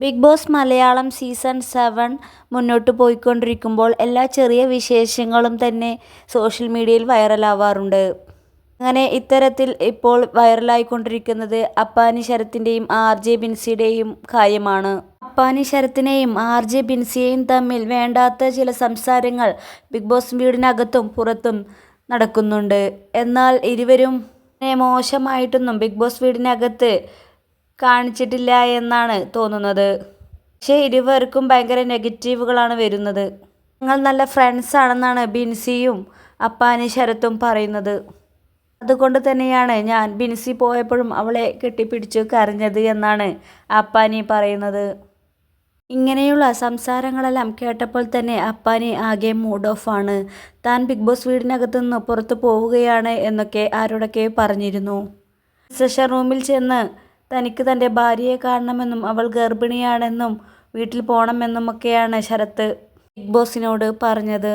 Big boss Malayalam season 7 മുന്നോട്ട് പോയിക്കൊണ്ടിരിക്കുമ്പോൾ എല്ലാ ചെറിയ വിശേഷങ്ങളും തന്നെ സോഷ്യൽ മീഡിയയിൽ വൈറലാവാറുണ്ട്. അങ്ങനെ ഇത്തരത്തിൽ ഇപ്പോൾ വൈറലായിക്കൊണ്ടിരിക്കുന്നത് അപ്പാനി ശരത്തിൻ്റെയും RJ ബിൻസിയുടെയും കാര്യമാണ്. അപ്പാനി ശരത്തിനെയും RJ ബിൻസിയെയും തമ്മിൽ വേണ്ടാത്ത ചില സംസാരങ്ങൾ ബിഗ് ബോസ് വീടിനകത്തും പുറത്തും നടക്കുന്നുണ്ട്. എന്നാൽ ഇരുവരും മോശമായിട്ടൊന്നും ബിഗ് ബോസ് വീടിനകത്ത് കാണിച്ചിട്ടില്ല എന്നാണ് തോന്നുന്നത്. പക്ഷേ ഇരുവർക്കും ഭയങ്കര നെഗറ്റീവുകളാണ് വരുന്നത്. ഞങ്ങൾ നല്ല ഫ്രണ്ട്സ് ആണെന്നാണ് ബിൻസിയും അപ്പാനി ശരത്തും പറയുന്നത്. അതുകൊണ്ട് തന്നെയാണ് ഞാൻ ബിൻസി പോയപ്പോഴും അവളെ കെട്ടിപ്പിടിച്ചു കരഞ്ഞത് എന്നാണ് അപ്പാനി പറയുന്നത്. ഇങ്ങനെയുള്ള സംസാരങ്ങളെല്ലാം കേട്ടപ്പോൾ തന്നെ അപ്പാനി ആകെ മൂഡ് ഓഫ് ആണ്. താൻ ബിഗ് ബോസ് വീടിനകത്തുനിന്ന് പുറത്തു പോവുകയാണ് എന്നൊക്കെ ആരോടൊക്കെ പറഞ്ഞിരുന്നു. സെഷൻ റൂമിൽ ചെന്ന് തനിക്ക് തൻ്റെ ഭാര്യയെ കാണണമെന്നും അവൾ ഗർഭിണിയാണെന്നും വീട്ടിൽ പോകണമെന്നുമൊക്കെയാണ് ശരത്ത് ബിഗ് ബോസിനോട് പറഞ്ഞത്.